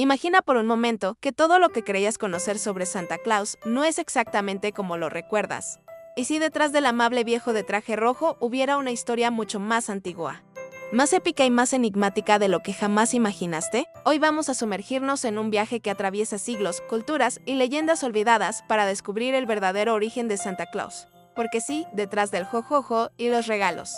Imagina por un momento que todo lo que creías conocer sobre Santa Claus no es exactamente como lo recuerdas. ¿Y si detrás del amable viejo de traje rojo hubiera una historia mucho más antigua? Más épica y más enigmática de lo que jamás imaginaste? Hoy vamos a sumergirnos en un viaje que atraviesa siglos, culturas y leyendas olvidadas para descubrir el verdadero origen de Santa Claus. Porque sí, detrás del jojojo y los regalos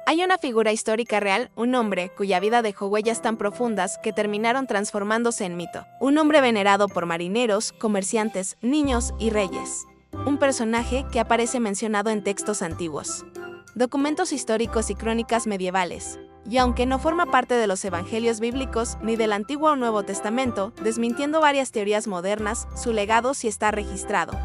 hay una figura histórica real, un hombre cuya vida dejó huellas tan profundas que terminaron transformándose en mito. Un hombre venerado por marineros, comerciantes, niños y reyes. Un personaje que aparece mencionado en textos antiguos, documentos históricos y crónicas medievales. Y aunque no forma parte de los evangelios bíblicos ni del Antiguo o Nuevo Testamento, desmintiendo varias teorías modernas, su legado sí está registrado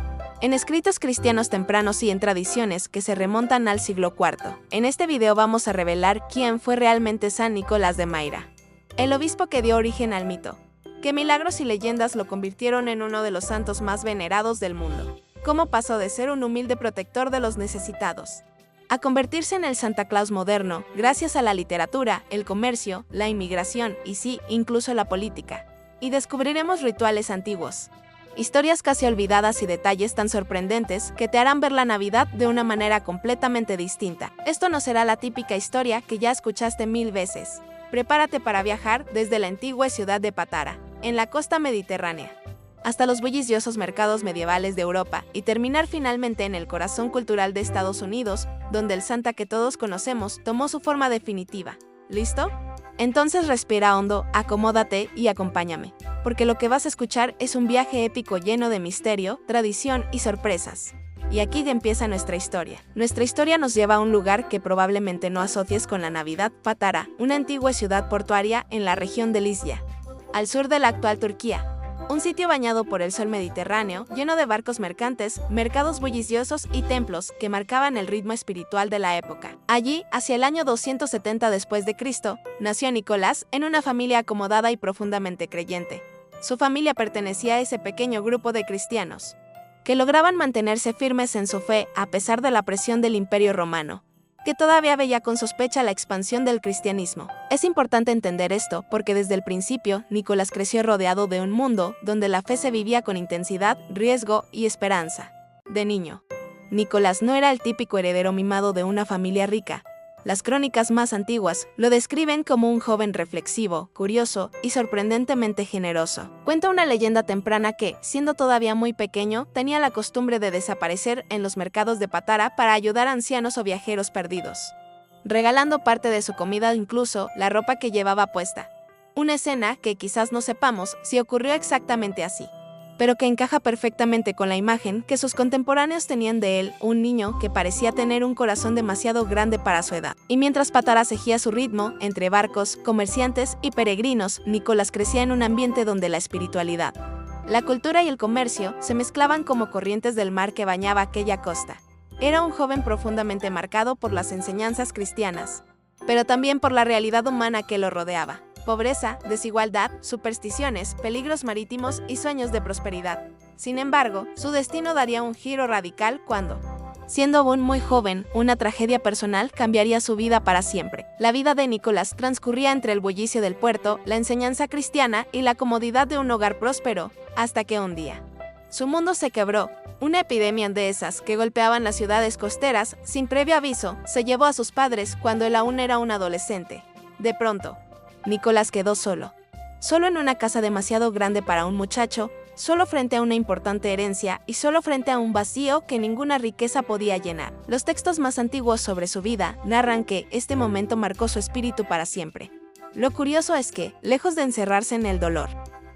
en escritos cristianos tempranos y en tradiciones que se remontan al siglo IV. En este video vamos a revelar quién fue realmente San Nicolás de Myra, el obispo que dio origen al mito, qué milagros y leyendas lo convirtieron en uno de los santos más venerados del mundo, cómo pasó de ser un humilde protector de los necesitados a convertirse en el Santa Claus moderno, gracias a la literatura, el comercio, la inmigración y sí, incluso la política. Y descubriremos rituales antiguos, historias casi olvidadas y detalles tan sorprendentes que te harán ver la Navidad de una manera completamente distinta. Esto no será la típica historia que ya escuchaste 1000 veces. Prepárate para viajar desde la antigua ciudad de Patara, en la costa mediterránea, hasta los bulliciosos mercados medievales de Europa y terminar finalmente en el corazón cultural de Estados Unidos, donde el Santa que todos conocemos tomó su forma definitiva. ¿Listo? Entonces respira hondo, acomódate y acompáñame, porque lo que vas a escuchar es un viaje épico lleno de misterio, tradición y sorpresas. Y aquí empieza nuestra historia. Nuestra historia nos lleva a un lugar que probablemente no asocies con la Navidad: Patara, una antigua ciudad portuaria en la región de Licia, al sur de la actual Turquía. Un sitio bañado por el sol Mediterráneo, lleno de barcos mercantes, mercados bulliciosos y templos que marcaban el ritmo espiritual de la época. Allí, hacia el año 270 después de Cristo, nació Nicolás en una familia acomodada y profundamente creyente. Su familia pertenecía a ese pequeño grupo de cristianos que lograban mantenerse firmes en su fe a pesar de la presión del Imperio Romano, que todavía veía con sospecha la expansión del cristianismo. Es importante entender esto porque desde el principio Nicolás creció rodeado de un mundo donde la fe se vivía con intensidad, riesgo y esperanza. De niño, Nicolás no era el típico heredero mimado de una familia rica. Las crónicas más antiguas lo describen como un joven reflexivo, curioso y sorprendentemente generoso. Cuenta una leyenda temprana que, siendo todavía muy pequeño, tenía la costumbre de desaparecer en los mercados de Patara para ayudar a ancianos o viajeros perdidos, regalando parte de su comida, incluso la ropa que llevaba puesta. Una escena que quizás no sepamos si ocurrió exactamente así, pero que encaja perfectamente con la imagen que sus contemporáneos tenían de él, un niño que parecía tener un corazón demasiado grande para su edad. Y mientras Patara seguía su ritmo, entre barcos, comerciantes y peregrinos, Nicolás crecía en un ambiente donde la espiritualidad, la cultura y el comercio se mezclaban como corrientes del mar que bañaba aquella costa. Era un joven profundamente marcado por las enseñanzas cristianas, pero también por la realidad humana que lo rodeaba. Pobreza, desigualdad, supersticiones, peligros marítimos y sueños de prosperidad. Sin embargo, su destino daría un giro radical cuando, siendo aún muy joven, una tragedia personal cambiaría su vida para siempre. La vida de Nicolás transcurría entre el bullicio del puerto, la enseñanza cristiana y la comodidad de un hogar próspero, hasta que un día su mundo se quebró. Una epidemia de esas que golpeaban las ciudades costeras sin previo aviso se llevó a sus padres cuando él aún era un adolescente. De pronto, Nicolás quedó solo en una casa demasiado grande para un muchacho, solo frente a una importante herencia y solo frente a un vacío que ninguna riqueza podía llenar. Los textos más antiguos sobre su vida narran que este momento marcó su espíritu para siempre. Lo curioso es que, lejos de encerrarse en el dolor,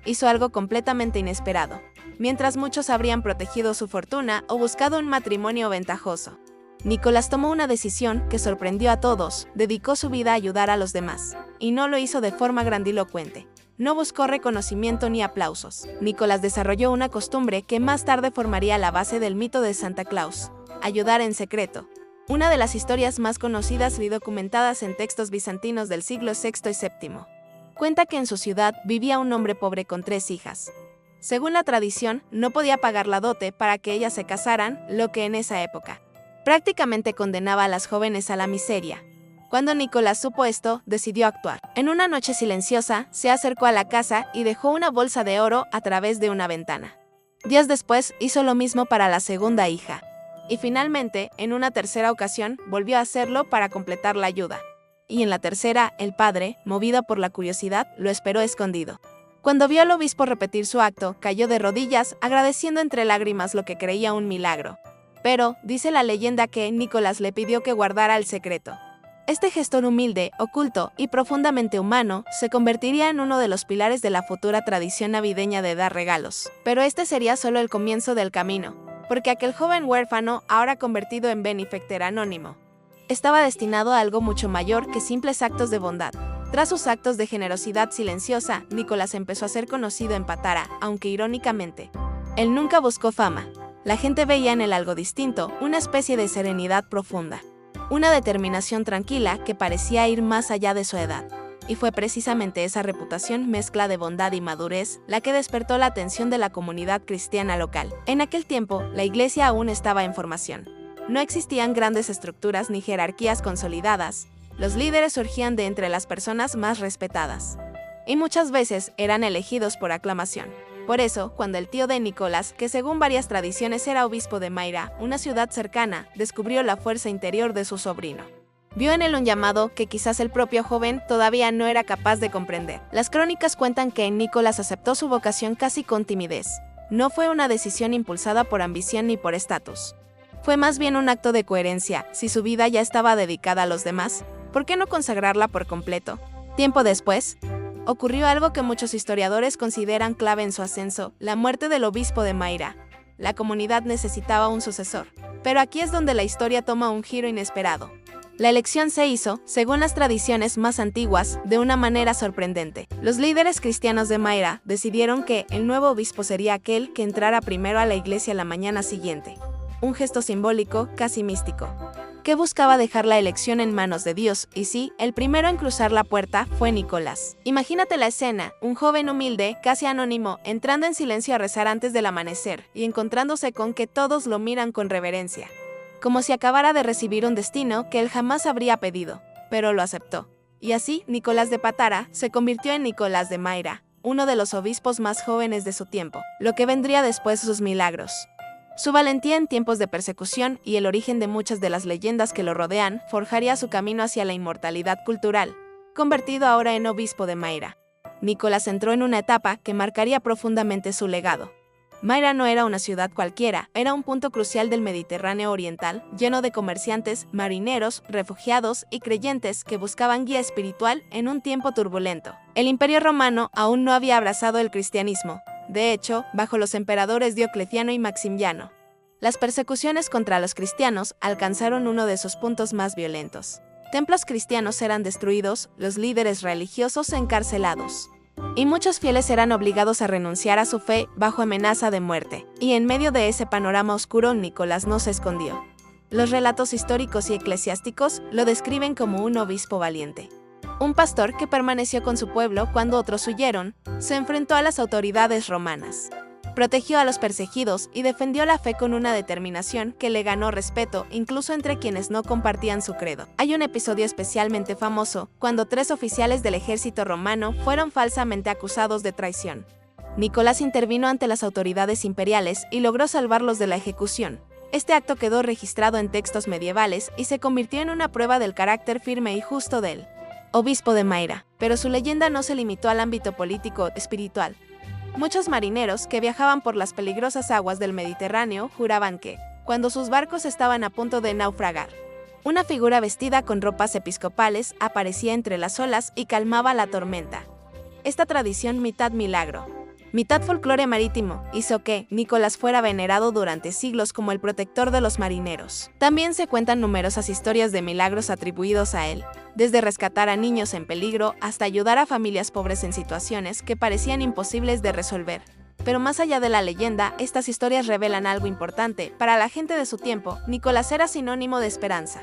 hizo algo completamente inesperado. Mientras muchos habrían protegido su fortuna o buscado un matrimonio ventajoso, Nicolás tomó una decisión que sorprendió a todos: dedicó su vida a ayudar a los demás. Y no lo hizo de forma grandilocuente. No buscó reconocimiento ni aplausos. Nicolás desarrolló una costumbre que más tarde formaría la base del mito de Santa Claus: ayudar en secreto. Una de las historias más conocidas y documentadas en textos bizantinos del siglo VI y VII. Cuenta que en su ciudad vivía un hombre pobre con 3 hijas. Según la tradición, no podía pagar la dote para que ellas se casaran, lo que en esa época prácticamente condenaba a las jóvenes a la miseria. Cuando Nicolás supo esto, decidió actuar. En una noche silenciosa, se acercó a la casa y dejó una bolsa de oro a través de una ventana. Días después, hizo lo mismo para la segunda hija. Y finalmente, en una tercera ocasión, volvió a hacerlo para completar la ayuda. Y en la tercera, el padre, movido por la curiosidad, lo esperó escondido. Cuando vio al obispo repetir su acto, cayó de rodillas, agradeciendo entre lágrimas lo que creía un milagro. Pero, dice la leyenda que Nicolás le pidió que guardara el secreto. Este gestor humilde, oculto y profundamente humano se convertiría en uno de los pilares de la futura tradición navideña de dar regalos. Pero este sería solo el comienzo del camino, porque aquel joven huérfano, ahora convertido en benefactor anónimo, estaba destinado a algo mucho mayor que simples actos de bondad. Tras sus actos de generosidad silenciosa, Nicolás empezó a ser conocido en Patara, aunque irónicamente, él nunca buscó fama. La gente veía en él algo distinto, una especie de serenidad profunda. Una determinación tranquila que parecía ir más allá de su edad. Y fue precisamente esa reputación mezcla de bondad y madurez la que despertó la atención de la comunidad cristiana local. En aquel tiempo, la iglesia aún estaba en formación. No existían grandes estructuras ni jerarquías consolidadas. Los líderes surgían de entre las personas más respetadas. Y muchas veces eran elegidos por aclamación. Por eso, cuando el tío de Nicolás, que según varias tradiciones era obispo de Mayra, una ciudad cercana, descubrió la fuerza interior de su sobrino, vio en él un llamado que quizás el propio joven todavía no era capaz de comprender. Las crónicas cuentan que Nicolás aceptó su vocación casi con timidez. No fue una decisión impulsada por ambición ni por estatus. Fue más bien un acto de coherencia. Si su vida ya estaba dedicada a los demás, ¿por qué no consagrarla por completo? Tiempo después, ocurrió algo que muchos historiadores consideran clave en su ascenso, la muerte del obispo de Mayra. La comunidad necesitaba un sucesor. Pero aquí es donde la historia toma un giro inesperado. La elección se hizo, según las tradiciones más antiguas, de una manera sorprendente. Los líderes cristianos de Mayra decidieron que el nuevo obispo sería aquel que entrara primero a la iglesia la mañana siguiente. Un gesto simbólico, casi místico, que buscaba dejar la elección en manos de Dios, y sí, el primero en cruzar la puerta fue Nicolás. Imagínate la escena, un joven humilde, casi anónimo, entrando en silencio a rezar antes del amanecer, y encontrándose con que todos lo miran con reverencia, como si acabara de recibir un destino que él jamás habría pedido, pero lo aceptó. Y así, Nicolás de Patara se convirtió en Nicolás de Mayra, uno de los obispos más jóvenes de su tiempo, lo que vendría después sus milagros. Su valentía en tiempos de persecución y el origen de muchas de las leyendas que lo rodean forjaría su camino hacia la inmortalidad cultural, convertido ahora en obispo de Mayra. Nicolás entró en una etapa que marcaría profundamente su legado. Mayra no era una ciudad cualquiera, era un punto crucial del Mediterráneo oriental, lleno de comerciantes, marineros, refugiados y creyentes que buscaban guía espiritual en un tiempo turbulento. El Imperio Romano aún no había abrazado el cristianismo. De hecho, bajo los emperadores Diocleciano y Maximiano, las persecuciones contra los cristianos alcanzaron uno de sus puntos más violentos. Templos cristianos eran destruidos, los líderes religiosos encarcelados, y muchos fieles eran obligados a renunciar a su fe bajo amenaza de muerte. Y en medio de ese panorama oscuro, Nicolás no se escondió. Los relatos históricos y eclesiásticos lo describen como un obispo valiente. Un pastor que permaneció con su pueblo cuando otros huyeron, se enfrentó a las autoridades romanas, protegió a los perseguidos y defendió la fe con una determinación que le ganó respeto incluso entre quienes no compartían su credo. Hay un episodio especialmente famoso cuando 3 oficiales del ejército romano fueron falsamente acusados de traición. Nicolás intervino ante las autoridades imperiales y logró salvarlos de la ejecución. Este acto quedó registrado en textos medievales y se convirtió en una prueba del carácter firme y justo del obispo de Mayra, pero su leyenda no se limitó al ámbito político-espiritual. Muchos marineros que viajaban por las peligrosas aguas del Mediterráneo juraban que, cuando sus barcos estaban a punto de naufragar, una figura vestida con ropas episcopales aparecía entre las olas y calmaba la tormenta. Esta tradición, mitad milagro, mitad folclore marítimo, hizo que Nicolás fuera venerado durante siglos como el protector de los marineros. También se cuentan numerosas historias de milagros atribuidos a él, desde rescatar a niños en peligro hasta ayudar a familias pobres en situaciones que parecían imposibles de resolver. Pero más allá de la leyenda, estas historias revelan algo importante. Para la gente de su tiempo, Nicolás era sinónimo de esperanza.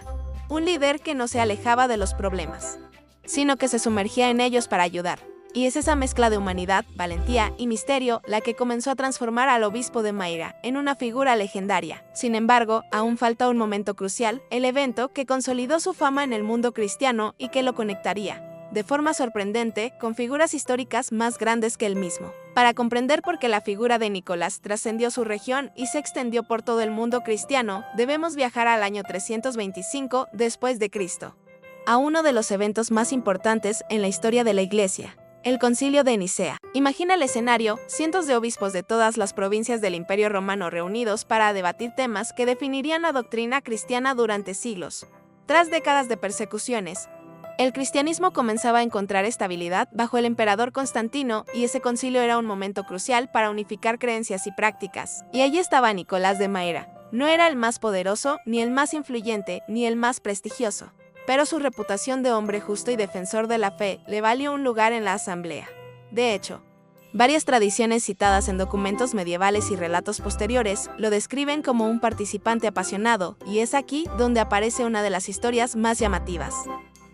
Un líder que no se alejaba de los problemas, sino que se sumergía en ellos para ayudar. Y es esa mezcla de humanidad, valentía y misterio la que comenzó a transformar al obispo de Mayra en una figura legendaria. Sin embargo, aún falta un momento crucial, el evento que consolidó su fama en el mundo cristiano y que lo conectaría, de forma sorprendente, con figuras históricas más grandes que él mismo. Para comprender por qué la figura de Nicolás trascendió su región y se extendió por todo el mundo cristiano, debemos viajar al año 325 después de Cristo, a uno de los eventos más importantes en la historia de la Iglesia, el Concilio de Nicea. Imagina el escenario, cientos de obispos de todas las provincias del Imperio Romano reunidos para debatir temas que definirían la doctrina cristiana durante siglos. Tras décadas de persecuciones, el cristianismo comenzaba a encontrar estabilidad bajo el emperador Constantino y ese concilio era un momento crucial para unificar creencias y prácticas. Y allí estaba Nicolás de Mayra. No era el más poderoso, ni el más influyente, ni el más prestigioso, pero su reputación de hombre justo y defensor de la fe le valió un lugar en la asamblea. De hecho, varias tradiciones citadas en documentos medievales y relatos posteriores lo describen como un participante apasionado, y es aquí donde aparece una de las historias más llamativas.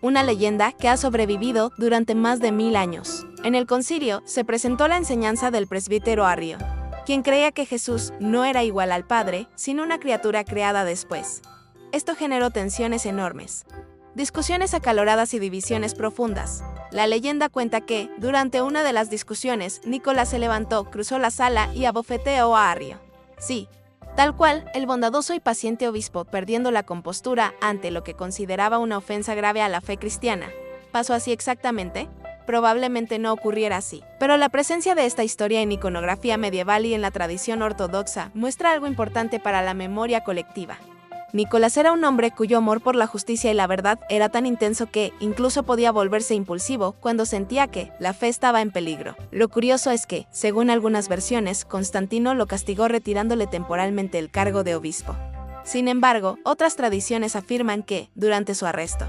Una leyenda que ha sobrevivido durante más de 1000 años. En el concilio se presentó la enseñanza del presbítero Arrio, quien creía que Jesús no era igual al Padre, sino una criatura creada después. Esto generó tensiones enormes, discusiones acaloradas y divisiones profundas. La leyenda cuenta que, durante una de las discusiones, Nicolás se levantó, cruzó la sala y abofeteó a Arrio. Sí, tal cual, el bondadoso y paciente obispo, perdiendo la compostura ante lo que consideraba una ofensa grave a la fe cristiana. ¿Pasó así exactamente? Probablemente no ocurriera así. Pero la presencia de esta historia en iconografía medieval y en la tradición ortodoxa muestra algo importante para la memoria colectiva. Nicolás era un hombre cuyo amor por la justicia y la verdad era tan intenso que incluso podía volverse impulsivo cuando sentía que la fe estaba en peligro. Lo curioso es que, según algunas versiones, Constantino lo castigó retirándole temporalmente el cargo de obispo. Sin embargo, otras tradiciones afirman que, durante su arresto,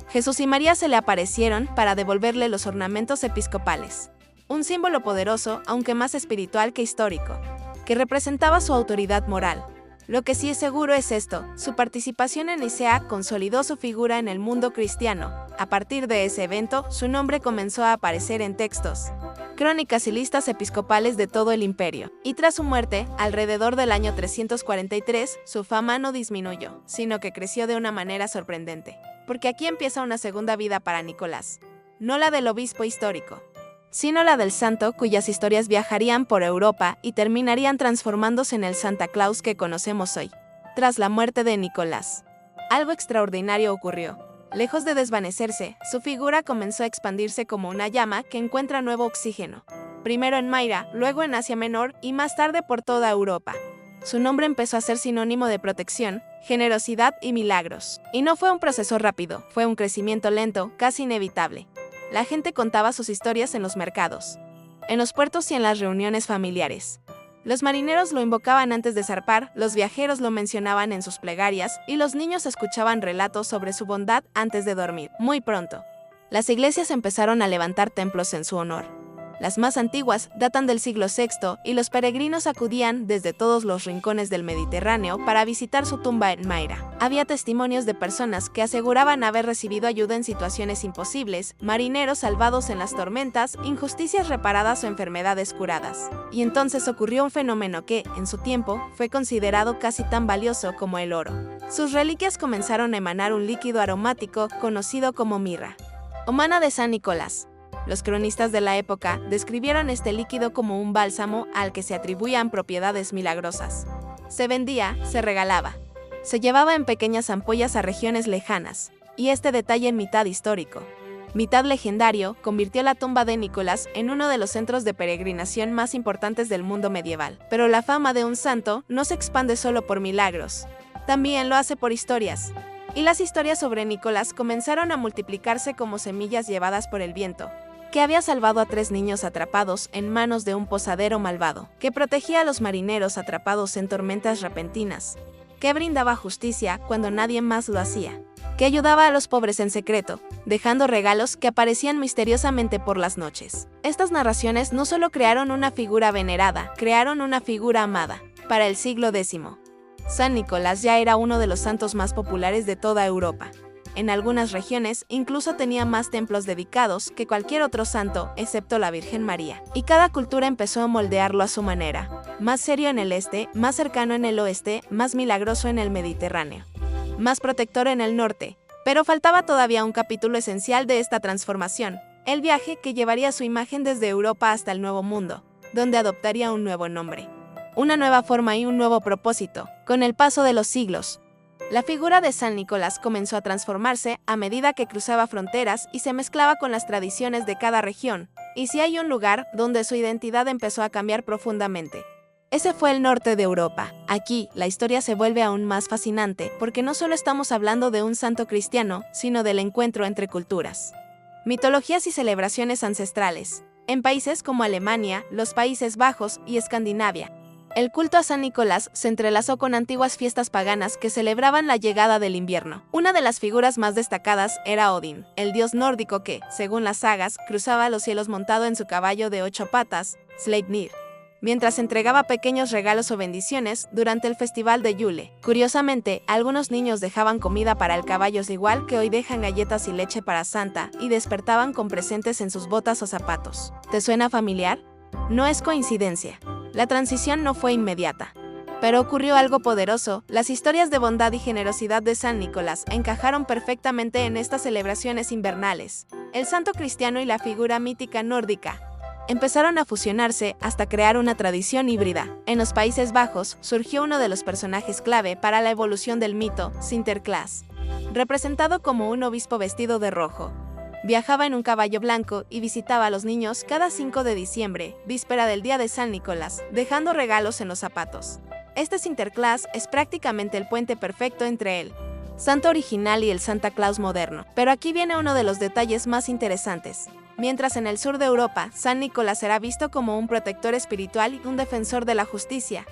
Jesús y María se le aparecieron para devolverle los ornamentos episcopales, un símbolo poderoso, aunque más espiritual que histórico, que representaba su autoridad moral. Lo que sí es seguro es esto: su participación en Nicea consolidó su figura en el mundo cristiano. A partir de ese evento, su nombre comenzó a aparecer en textos, crónicas y listas episcopales de todo el imperio. Y tras su muerte, alrededor del año 343, su fama no disminuyó, sino que creció de una manera sorprendente. Porque aquí empieza una segunda vida para Nicolás. No la del obispo histórico, sino la del santo cuyas historias viajarían por Europa y terminarían transformándose en el Santa Claus que conocemos hoy. Tras la muerte de Nicolás, algo extraordinario ocurrió. Lejos de desvanecerse, su figura comenzó a expandirse como una llama que encuentra nuevo oxígeno. Primero en Mayra, luego en Asia Menor y más tarde por toda Europa. Su nombre empezó a ser sinónimo de protección, generosidad y milagros. Y no fue un proceso rápido, fue un crecimiento lento, casi inevitable. La gente contaba sus historias en los mercados, en los puertos y en las reuniones familiares. Los marineros lo invocaban antes de zarpar, los viajeros lo mencionaban en sus plegarias y los niños escuchaban relatos sobre su bondad antes de dormir. Muy pronto, las iglesias empezaron a levantar templos en su honor. Las más antiguas datan del siglo VI y los peregrinos acudían desde todos los rincones del Mediterráneo para visitar su tumba en Mayra. Había testimonios de personas que aseguraban haber recibido ayuda en situaciones imposibles, marineros salvados en las tormentas, injusticias reparadas o enfermedades curadas. Y entonces ocurrió un fenómeno que, en su tiempo, fue considerado casi tan valioso como el oro. Sus reliquias comenzaron a emanar un líquido aromático conocido como mirra, o mana de San Nicolás. Los cronistas de la época describieron este líquido como un bálsamo al que se atribuían propiedades milagrosas. Se vendía, se regalaba, se llevaba en pequeñas ampollas a regiones lejanas, y este detalle, mitad histórico, mitad legendario, convirtió la tumba de Nicolás en uno de los centros de peregrinación más importantes del mundo medieval. Pero la fama de un santo no se expande solo por milagros, también lo hace por historias. Y las historias sobre Nicolás comenzaron a multiplicarse como semillas llevadas por el viento, que había salvado a 3 niños atrapados en manos de un posadero malvado, que protegía a los marineros atrapados en tormentas repentinas, que brindaba justicia cuando nadie más lo hacía, que ayudaba a los pobres en secreto, dejando regalos que aparecían misteriosamente por las noches. Estas narraciones no solo crearon una figura venerada, crearon una figura amada. Para el siglo X, San Nicolás ya era uno de los santos más populares de toda Europa. En algunas regiones incluso tenía más templos dedicados que cualquier otro santo, excepto la Virgen María. Y cada cultura empezó a moldearlo a su manera. Más serio en el este, más cercano en el oeste, más milagroso en el Mediterráneo. Más protector en el norte. Pero faltaba todavía un capítulo esencial de esta transformación, el viaje que llevaría su imagen desde Europa hasta el Nuevo Mundo, donde adoptaría un nuevo nombre, una nueva forma y un nuevo propósito. Con el paso de los siglos, la figura de San Nicolás comenzó a transformarse a medida que cruzaba fronteras y se mezclaba con las tradiciones de cada región, y si hay un lugar donde su identidad empezó a cambiar profundamente, ese fue el norte de Europa. Aquí, la historia se vuelve aún más fascinante, porque no solo estamos hablando de un santo cristiano, sino del encuentro entre culturas, mitologías y celebraciones ancestrales. En países como Alemania, los Países Bajos y Escandinavia, el culto a San Nicolás se entrelazó con antiguas fiestas paganas que celebraban la llegada del invierno. Una de las figuras más destacadas era Odín, el dios nórdico que, según las sagas, cruzaba los cielos montado en su caballo de 8 patas, Sleipnir, mientras entregaba pequeños regalos o bendiciones durante el festival de Yule. Curiosamente, algunos niños dejaban comida para el caballo igual que hoy dejan galletas y leche para Santa, y despertaban con presentes en sus botas o zapatos. ¿Te suena familiar? No es coincidencia. La transición no fue inmediata. Pero ocurrió algo poderoso. Las historias de bondad y generosidad de San Nicolás encajaron perfectamente en estas celebraciones invernales. El santo cristiano y la figura mítica nórdica empezaron a fusionarse hasta crear una tradición híbrida. En los Países Bajos surgió uno de los personajes clave para la evolución del mito, Sinterklaas, representado como un obispo vestido de rojo. Viajaba en un caballo blanco y visitaba a los niños cada 5 de diciembre, víspera del día de San Nicolás, dejando regalos en los zapatos. Este Sinterklaas es prácticamente el puente perfecto entre el santo original y el Santa Claus moderno. Pero aquí viene uno de los detalles más interesantes. Mientras en el sur de Europa, San Nicolás era visto como un protector espiritual y un defensor de la justicia,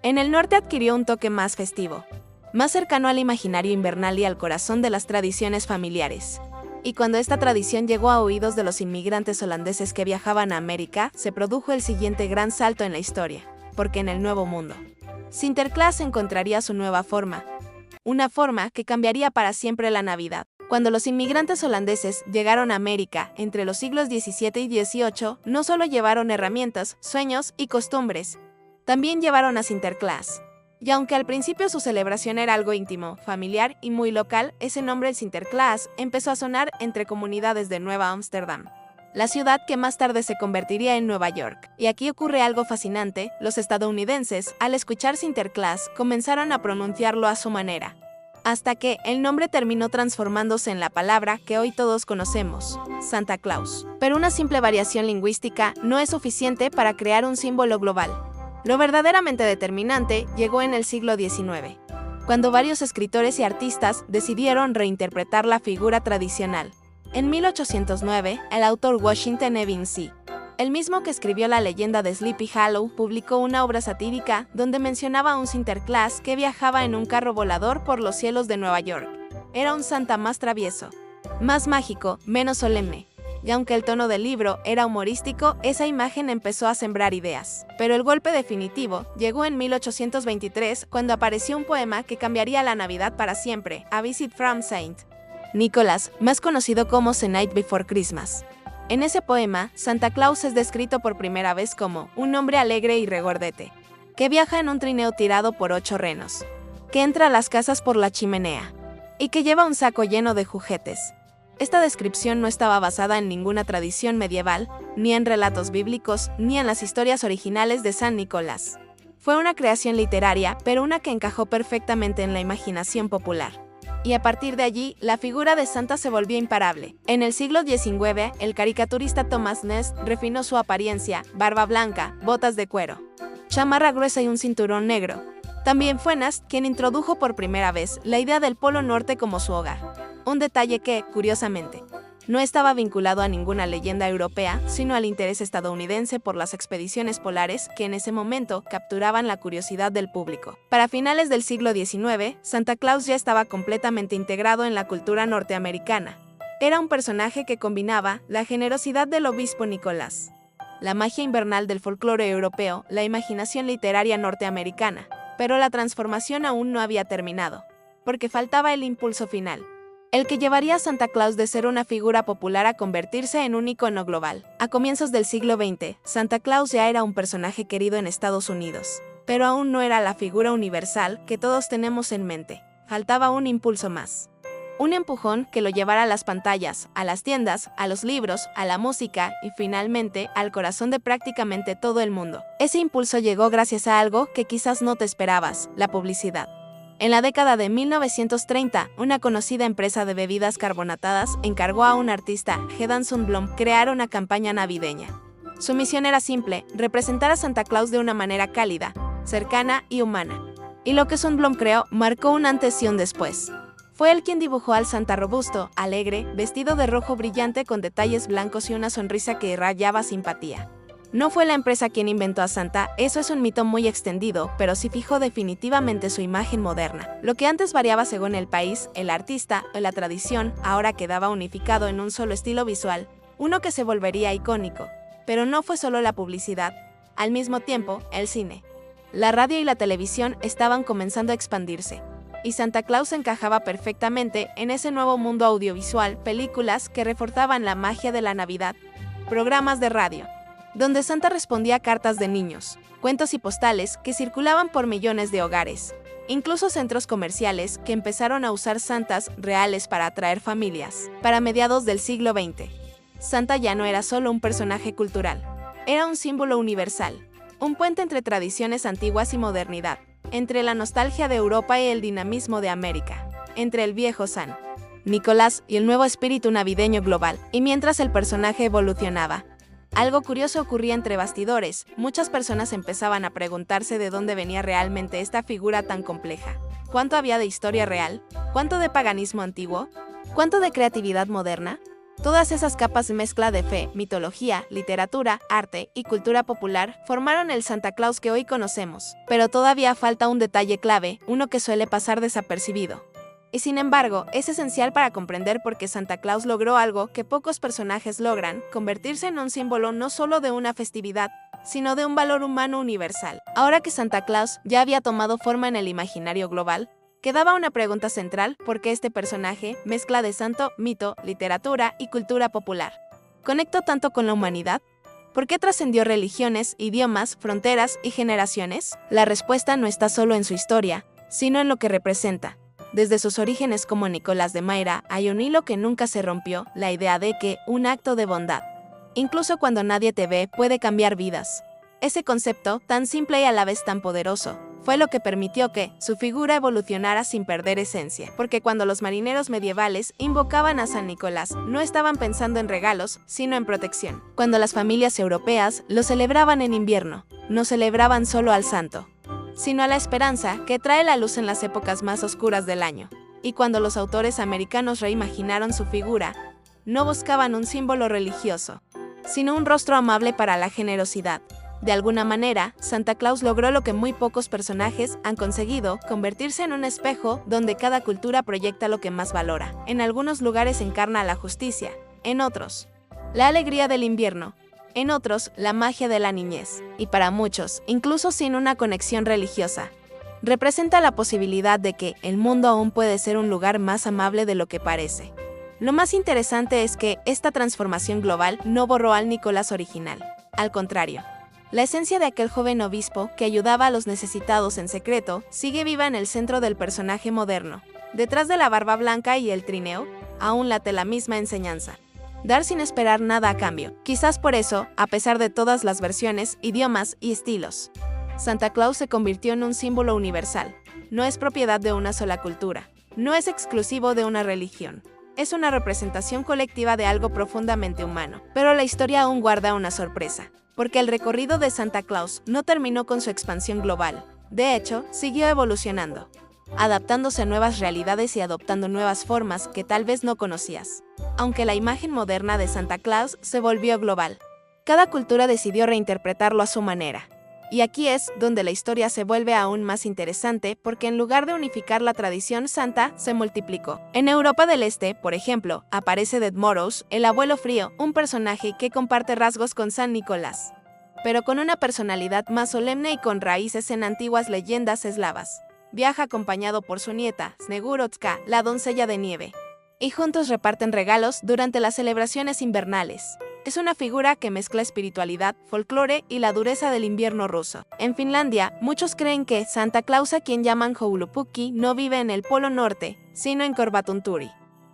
en el norte adquirió un toque más festivo, más cercano al imaginario invernal y al corazón de las tradiciones familiares. Y cuando esta tradición llegó a oídos de los inmigrantes holandeses que viajaban a América, se produjo el siguiente gran salto en la historia, porque en el Nuevo Mundo, Sinterklaas encontraría su nueva forma, una forma que cambiaría para siempre la Navidad. Cuando los inmigrantes holandeses llegaron a América entre los siglos XVII y XVIII, no solo llevaron herramientas, sueños y costumbres, también llevaron a Sinterklaas. Y aunque al principio su celebración era algo íntimo, familiar y muy local, ese nombre, el Sinterklaas, empezó a sonar entre comunidades de Nueva Ámsterdam, la ciudad que más tarde se convertiría en Nueva York. Y aquí ocurre algo fascinante: los estadounidenses, al escuchar Sinterklaas, comenzaron a pronunciarlo a su manera, hasta que el nombre terminó transformándose en la palabra que hoy todos conocemos, Santa Claus. Pero una simple variación lingüística no es suficiente para crear un símbolo global. Lo verdaderamente determinante llegó en el siglo XIX, cuando varios escritores y artistas decidieron reinterpretar la figura tradicional. En 1809, el autor Washington Irving C., el mismo que escribió la leyenda de Sleepy Hollow, publicó una obra satírica donde mencionaba a un Sinterklaas que viajaba en un carro volador por los cielos de Nueva York. Era un Santa más travieso, más mágico, menos solemne. Y aunque el tono del libro era humorístico, esa imagen empezó a sembrar ideas. Pero el golpe definitivo llegó en 1823, cuando apareció un poema que cambiaría la Navidad para siempre, A Visit from Saint Nicholas, más conocido como The Night Before Christmas. En ese poema, Santa Claus es descrito por primera vez como un hombre alegre y regordete, que viaja en un trineo tirado por 8 renos, que entra a las casas por la chimenea, y que lleva un saco lleno de juguetes. Esta descripción no estaba basada en ninguna tradición medieval, ni en relatos bíblicos, ni en las historias originales de San Nicolás. Fue una creación literaria, pero una que encajó perfectamente en la imaginación popular. Y a partir de allí, la figura de Santa se volvió imparable. En el siglo XIX, el caricaturista Thomas Nast refinó su apariencia: barba blanca, botas de cuero, chamarra gruesa y un cinturón negro. También fue Nast quien introdujo por primera vez la idea del Polo Norte como su hogar. Un detalle que, curiosamente, no estaba vinculado a ninguna leyenda europea, sino al interés estadounidense por las expediciones polares que en ese momento capturaban la curiosidad del público. Para finales del siglo XIX, Santa Claus ya estaba completamente integrado en la cultura norteamericana. Era un personaje que combinaba la generosidad del obispo Nicolás, la magia invernal del folclore europeo, la imaginación literaria norteamericana. Pero la transformación aún no había terminado, porque faltaba el impulso final. el que llevaría a Santa Claus de ser una figura popular a convertirse en un icono global. A comienzos del siglo XX, Santa Claus ya era un personaje querido en Estados Unidos, pero aún no era la figura universal que todos tenemos en mente. Faltaba un impulso más. Un empujón que lo llevara a las pantallas, a las tiendas, a los libros, a la música y finalmente al corazón de prácticamente todo el mundo. Ese impulso llegó gracias a algo que quizás no te esperabas: la publicidad. En la década de 1930, una conocida empresa de bebidas carbonatadas encargó a un artista, Hedda Sundblom, crear una campaña navideña. Su misión era simple: representar a Santa Claus de una manera cálida, cercana y humana. Y lo que Sundblom creó marcó un antes y un después. Fue él quien dibujó al Santa robusto, alegre, vestido de rojo brillante con detalles blancos y una sonrisa que irradiaba simpatía. No fue la empresa quien inventó a Santa, eso es un mito muy extendido, pero sí fijó definitivamente su imagen moderna. Lo que antes variaba según el país, el artista o la tradición, ahora quedaba unificado en un solo estilo visual, uno que se volvería icónico. Pero no fue solo la publicidad. Al mismo tiempo, el cine. La radio y la televisión estaban comenzando a expandirse. Y Santa Claus encajaba perfectamente en ese nuevo mundo audiovisual: películas que reforzaban la magia de la Navidad, programas de radio, donde Santa respondía a cartas de niños, cuentos y postales que circulaban por millones de hogares, incluso centros comerciales que empezaron a usar santas reales para atraer familias. Para mediados del siglo XX, Santa ya no era solo un personaje cultural, era un símbolo universal, un puente entre tradiciones antiguas y modernidad, entre la nostalgia de Europa y el dinamismo de América, entre el viejo San Nicolás y el nuevo espíritu navideño global. Y mientras el personaje evolucionaba, algo curioso ocurría entre bastidores. Muchas personas empezaban a preguntarse de dónde venía realmente esta figura tan compleja. ¿Cuánto había de historia real? ¿Cuánto de paganismo antiguo? ¿Cuánto de creatividad moderna? Todas esas capas mezcla de fe, mitología, literatura, arte y cultura popular formaron el Santa Claus que hoy conocemos. Pero todavía falta un detalle clave, uno que suele pasar desapercibido. Y sin embargo, es esencial para comprender por qué Santa Claus logró algo que pocos personajes logran: convertirse en un símbolo no solo de una festividad, sino de un valor humano universal. Ahora que Santa Claus ya había tomado forma en el imaginario global, quedaba una pregunta central: ¿por qué este personaje, mezcla de santo, mito, literatura y cultura popular, conectó tanto con la humanidad? ¿Por qué trascendió religiones, idiomas, fronteras y generaciones? La respuesta no está solo en su historia, sino en lo que representa. Desde sus orígenes como Nicolás de Myra hay un hilo que nunca se rompió: la idea de que un acto de bondad, incluso cuando nadie te ve, puede cambiar vidas. Ese concepto, tan simple y a la vez tan poderoso, fue lo que permitió que su figura evolucionara sin perder esencia. Porque cuando los marineros medievales invocaban a San Nicolás, no estaban pensando en regalos, sino en protección. Cuando las familias europeas lo celebraban en invierno, no celebraban solo al santo, sino a la esperanza que trae la luz en las épocas más oscuras del año. Y cuando los autores americanos reimaginaron su figura, no buscaban un símbolo religioso, sino un rostro amable para la generosidad. De alguna manera, Santa Claus logró lo que muy pocos personajes han conseguido: convertirse en un espejo donde cada cultura proyecta lo que más valora. En algunos lugares encarna la justicia, en otros, la alegría del invierno, en otros, la magia de la niñez. Y para muchos, incluso sin una conexión religiosa, representa la posibilidad de que el mundo aún puede ser un lugar más amable de lo que parece. Lo más interesante es que esta transformación global no borró al Nicolás original. Al contrario, la esencia de aquel joven obispo que ayudaba a los necesitados en secreto sigue viva en el centro del personaje moderno. Detrás de la barba blanca y el trineo, aún late la misma enseñanza: dar sin esperar nada a cambio. Quizás por eso, a pesar de todas las versiones, idiomas y estilos, Santa Claus se convirtió en un símbolo universal. No es propiedad de una sola cultura, no es exclusivo de una religión. Es una representación colectiva de algo profundamente humano. Pero la historia aún guarda una sorpresa, porque el recorrido de Santa Claus no terminó con su expansión global. De hecho, siguió evolucionando, adaptándose a nuevas realidades y adoptando nuevas formas que tal vez no conocías. Aunque la imagen moderna de Santa Claus se volvió global, cada cultura decidió reinterpretarlo a su manera. Y aquí es donde la historia se vuelve aún más interesante, porque en lugar de unificar la tradición, Santa se multiplicó. En Europa del Este, por ejemplo, aparece Dead Moros, el abuelo frío, un personaje que comparte rasgos con San Nicolás, pero con una personalidad más solemne y con raíces en antiguas leyendas eslavas. Viaja acompañado por su nieta, Snegurotka, la doncella de nieve. y juntos reparten regalos durante las celebraciones invernales. Es una figura que mezcla espiritualidad, folclore y la dureza del invierno ruso. En Finlandia, muchos creen que Santa Claus, a quien llaman Joulupukki, no vive en el Polo Norte, sino en Korvatunturi,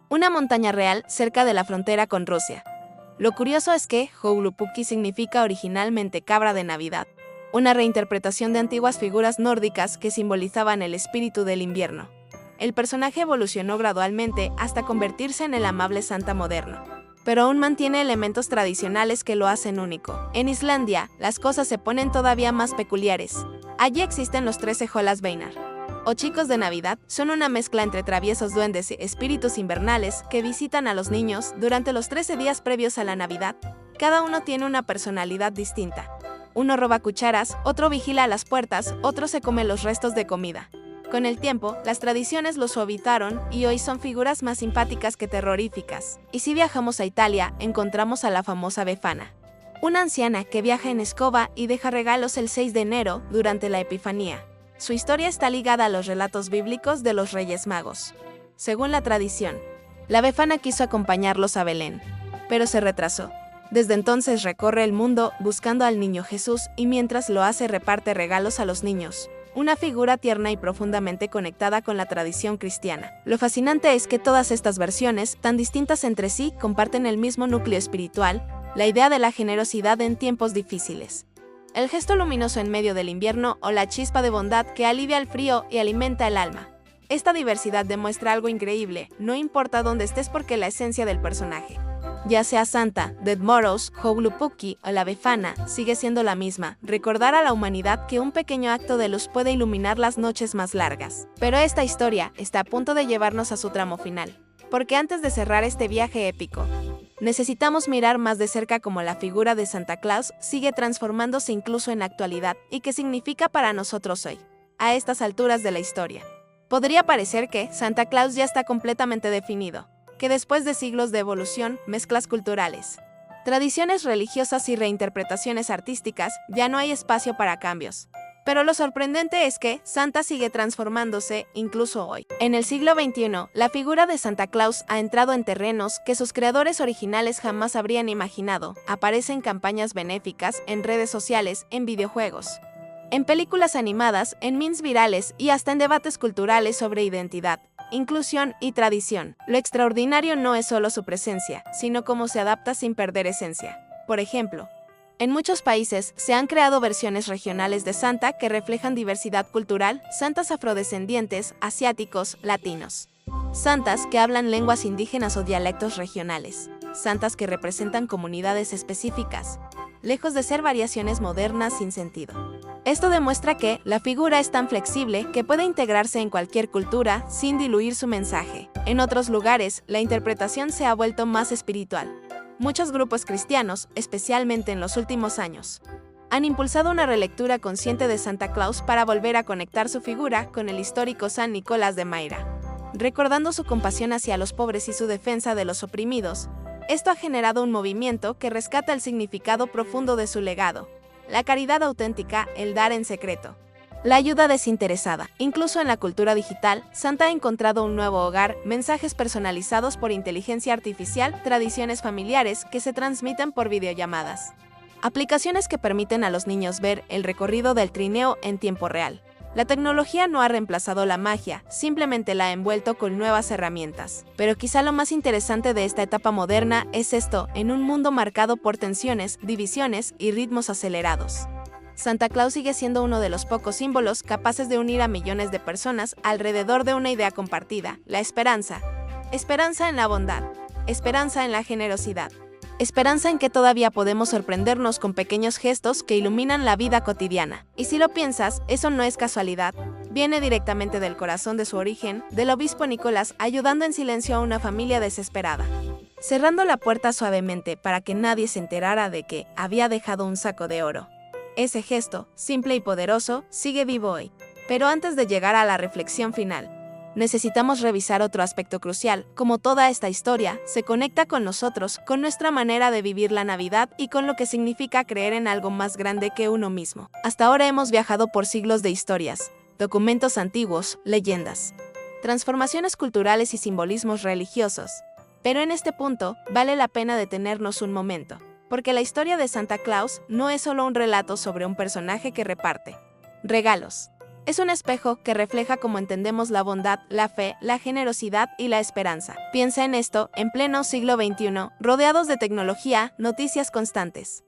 una montaña real cerca de la frontera con Rusia. Lo curioso es que Joulupukki significa originalmente cabra de Navidad, una reinterpretación de antiguas figuras nórdicas que simbolizaban el espíritu del invierno. El personaje evolucionó gradualmente hasta convertirse en el amable Santa moderno, pero aún mantiene elementos tradicionales que lo hacen único. En Islandia, las cosas se ponen todavía más peculiares. Allí existen los 13 Jólasveinar, o chicos de Navidad. Son una mezcla entre traviesos duendes y espíritus invernales que visitan a los niños durante los 13 días previos a la Navidad. Cada uno tiene una personalidad distinta. Uno roba cucharas, otro vigila a las puertas, otro se come los restos de comida. Con el tiempo, las tradiciones los suavizaron y hoy son figuras más simpáticas que terroríficas. Y si viajamos a Italia, encontramos a la famosa Befana, una anciana que viaja en escoba y deja regalos el 6 de enero durante la Epifanía. Su historia está ligada a los relatos bíblicos de los Reyes Magos. Según la tradición, la Befana quiso acompañarlos a Belén, pero se retrasó. Desde entonces recorre el mundo buscando al niño Jesús y mientras lo hace reparte regalos a los niños. Una figura tierna y profundamente conectada con la tradición cristiana. Lo fascinante es que todas estas versiones, tan distintas entre sí, comparten el mismo núcleo espiritual, la idea de la generosidad en tiempos difíciles. El gesto luminoso en medio del invierno o la chispa de bondad que alivia el frío y alimenta el alma. Esta diversidad demuestra algo increíble, no importa dónde estés porque la esencia del personaje, ya sea Santa, Deadmau5, Joulupukki o la Befana, sigue siendo la misma, recordar a la humanidad que un pequeño acto de luz puede iluminar las noches más largas. Pero esta historia está a punto de llevarnos a su tramo final, porque antes de cerrar este viaje épico, necesitamos mirar más de cerca cómo la figura de Santa Claus sigue transformándose incluso en la actualidad y qué significa para nosotros hoy, a estas alturas de la historia. Podría parecer que Santa Claus ya está completamente definido, que después de siglos de evolución, mezclas culturales, tradiciones religiosas y reinterpretaciones artísticas, ya no hay espacio para cambios. Pero lo sorprendente es que Santa sigue transformándose incluso hoy. En el siglo XXI, la figura de Santa Claus ha entrado en terrenos que sus creadores originales jamás habrían imaginado. Aparece en campañas benéficas, en redes sociales, en videojuegos, en películas animadas, en memes virales y hasta en debates culturales sobre identidad, inclusión y tradición. Lo extraordinario no es solo su presencia, sino cómo se adapta sin perder esencia. Por ejemplo, en muchos países se han creado versiones regionales de Santa que reflejan diversidad cultural, santas afrodescendientes, asiáticos, latinos, santas que hablan lenguas indígenas o dialectos regionales, santas que representan comunidades específicas, lejos de ser variaciones modernas sin sentido. Esto demuestra que la figura es tan flexible que puede integrarse en cualquier cultura sin diluir su mensaje. En otros lugares, la interpretación se ha vuelto más espiritual. Muchos grupos cristianos, especialmente en los últimos años, han impulsado una relectura consciente de Santa Claus para volver a conectar su figura con el histórico San Nicolás de Myra, recordando su compasión hacia los pobres y su defensa de los oprimidos. Esto ha generado un movimiento que rescata el significado profundo de su legado, la caridad auténtica, el dar en secreto, la ayuda desinteresada. Incluso en la cultura digital, Santa ha encontrado un nuevo hogar, mensajes personalizados por inteligencia artificial, tradiciones familiares que se transmiten por videollamadas, aplicaciones que permiten a los niños ver el recorrido del trineo en tiempo real. La tecnología no ha reemplazado la magia, simplemente la ha envuelto con nuevas herramientas. Pero quizá lo más interesante de esta etapa moderna es esto, en un mundo marcado por tensiones, divisiones y ritmos acelerados. Santa Claus sigue siendo uno de los pocos símbolos capaces de unir a millones de personas alrededor de una idea compartida, la esperanza. Esperanza en la bondad, esperanza en la generosidad, esperanza en que todavía podemos sorprendernos con pequeños gestos que iluminan la vida cotidiana. Y si lo piensas, eso no es casualidad. Viene directamente del corazón de su origen, del obispo Nicolás ayudando en silencio a una familia desesperada, cerrando la puerta suavemente para que nadie se enterara de que había dejado un saco de oro. Ese gesto, simple y poderoso, sigue vivo hoy. Pero antes de llegar a la reflexión final, necesitamos revisar otro aspecto crucial, cómo toda esta historia se conecta con nosotros, con nuestra manera de vivir la Navidad y con lo que significa creer en algo más grande que uno mismo. Hasta ahora hemos viajado por siglos de historias, documentos antiguos, leyendas, transformaciones culturales y simbolismos religiosos. Pero en este punto, vale la pena detenernos un momento, porque la historia de Santa Claus no es solo un relato sobre un personaje que reparte regalos. Es un espejo que refleja cómo entendemos la bondad, la fe, la generosidad y la esperanza. Piensa en esto, en pleno siglo XXI, rodeados de tecnología, noticias constantes,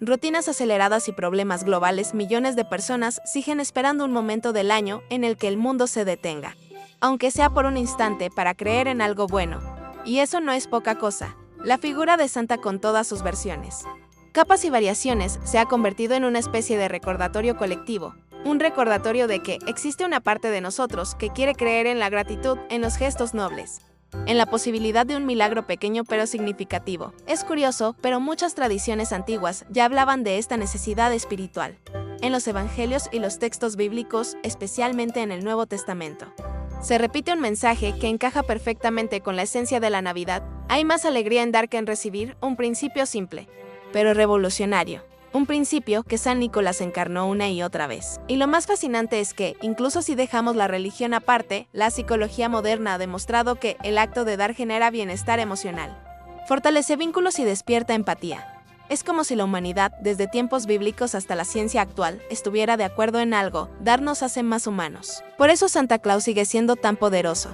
rutinas aceleradas y problemas globales, millones de personas siguen esperando un momento del año en el que el mundo se detenga, aunque sea por un instante, para creer en algo bueno. Y eso no es poca cosa. La figura de Santa, con todas sus versiones, capas y variaciones, se ha convertido en una especie de recordatorio colectivo. Un recordatorio de que existe una parte de nosotros que quiere creer en la gratitud, en los gestos nobles, en la posibilidad de un milagro pequeño pero significativo. Es curioso, pero muchas tradiciones antiguas ya hablaban de esta necesidad espiritual. En los evangelios y los textos bíblicos, especialmente en el Nuevo Testamento, se repite un mensaje que encaja perfectamente con la esencia de la Navidad. Hay más alegría en dar que en recibir, un principio simple, pero revolucionario. Un principio que San Nicolás encarnó una y otra vez. Y lo más fascinante es que, incluso si dejamos la religión aparte, la psicología moderna ha demostrado que el acto de dar genera bienestar emocional, fortalece vínculos y despierta empatía. Es como si la humanidad, desde tiempos bíblicos hasta la ciencia actual, estuviera de acuerdo en algo: dar nos hace más humanos. Por eso Santa Claus sigue siendo tan poderoso.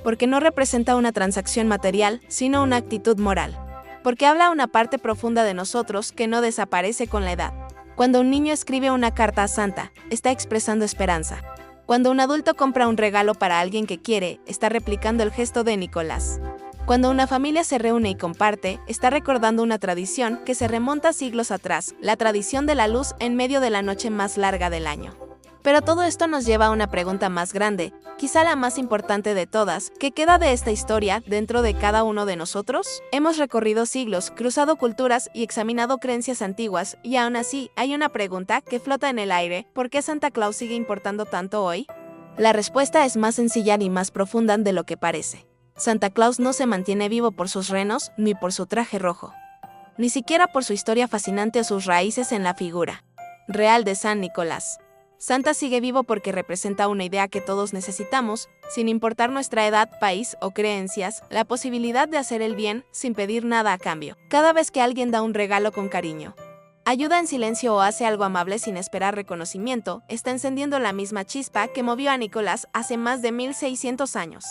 Porque no representa una transacción material, sino una actitud moral. Porque habla una parte profunda de nosotros que no desaparece con la edad. Cuando un niño escribe una carta a Santa, está expresando esperanza. Cuando un adulto compra un regalo para alguien que quiere, está replicando el gesto de Nicolás. Cuando una familia se reúne y comparte, está recordando una tradición que se remonta siglos atrás, la tradición de la luz en medio de la noche más larga del año. Pero todo esto nos lleva a una pregunta más grande, quizá la más importante de todas: ¿qué queda de esta historia dentro de cada uno de nosotros? Hemos recorrido siglos, cruzado culturas y examinado creencias antiguas, y aún así hay una pregunta que flota en el aire: ¿por qué Santa Claus sigue importando tanto hoy? La respuesta es más sencilla y más profunda de lo que parece. Santa Claus no se mantiene vivo por sus renos, ni por su traje rojo, ni siquiera por su historia fascinante o sus raíces en la figura real de San Nicolás. Santa sigue vivo porque representa una idea que todos necesitamos, sin importar nuestra edad, país o creencias: la posibilidad de hacer el bien sin pedir nada a cambio. Cada vez que alguien da un regalo con cariño, ayuda en silencio o hace algo amable sin esperar reconocimiento, está encendiendo la misma chispa que movió a Nicolás hace más de 1600 años.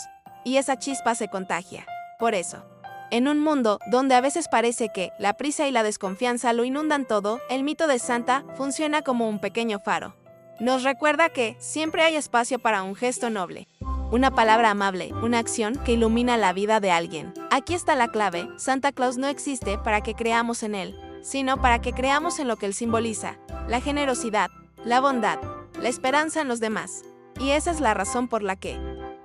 Y esa chispa se contagia. Por eso, en un mundo donde a veces parece que la prisa y la desconfianza lo inundan todo, el mito de Santa funciona como un pequeño faro. Nos recuerda que siempre hay espacio para un gesto noble, una palabra amable, una acción que ilumina la vida de alguien. Aquí está la clave: Santa Claus no existe para que creamos en él, sino para que creamos en lo que él simboliza: la generosidad, la bondad, la esperanza en los demás. Y esa es la razón por la que,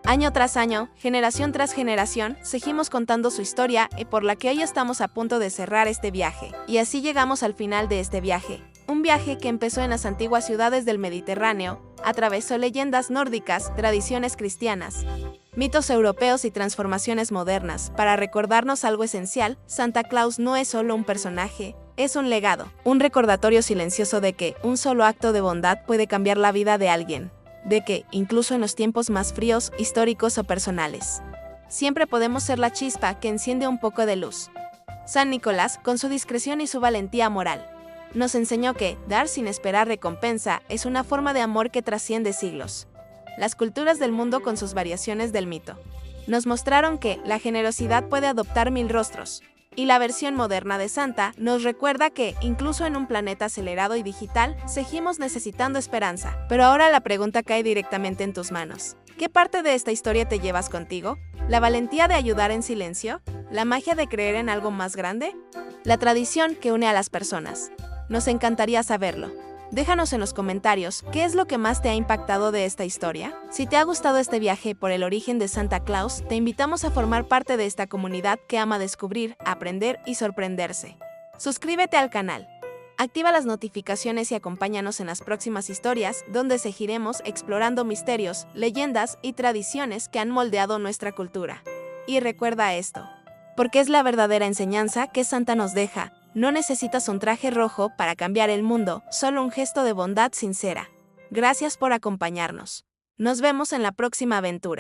año tras año, generación tras generación, seguimos contando su historia, y por la que hoy estamos a punto de cerrar este viaje. Y así llegamos al final de este viaje. Un viaje que empezó en las antiguas ciudades del Mediterráneo, atravesó leyendas nórdicas, tradiciones cristianas, mitos europeos y transformaciones modernas, para recordarnos algo esencial: Santa Claus no es solo un personaje, es un legado, un recordatorio silencioso de que un solo acto de bondad puede cambiar la vida de alguien, de que, incluso en los tiempos más fríos, históricos o personales, siempre podemos ser la chispa que enciende un poco de luz. San Nicolás, con su discreción y su valentía moral, nos enseñó que dar sin esperar recompensa es una forma de amor que trasciende siglos. Las culturas del mundo, con sus variaciones del mito, nos mostraron que la generosidad puede adoptar 1000 rostros. Y la versión moderna de Santa nos recuerda que, incluso en un planeta acelerado y digital, seguimos necesitando esperanza. Pero ahora la pregunta cae directamente en tus manos. ¿Qué parte de esta historia te llevas contigo? ¿La valentía de ayudar en silencio? ¿La magia de creer en algo más grande? ¿La tradición que une a las personas? Nos encantaría saberlo. Déjanos en los comentarios qué es lo que más te ha impactado de esta historia. Si te ha gustado este viaje por el origen de Santa Claus, te invitamos a formar parte de esta comunidad que ama descubrir, aprender y sorprenderse. Suscríbete al canal, activa las notificaciones y acompáñanos en las próximas historias, donde seguiremos explorando misterios, leyendas y tradiciones que han moldeado nuestra cultura. Y recuerda esto, porque es la verdadera enseñanza que Santa nos deja: no necesitas un traje rojo para cambiar el mundo, solo un gesto de bondad sincera. Gracias por acompañarnos. Nos vemos en la próxima aventura.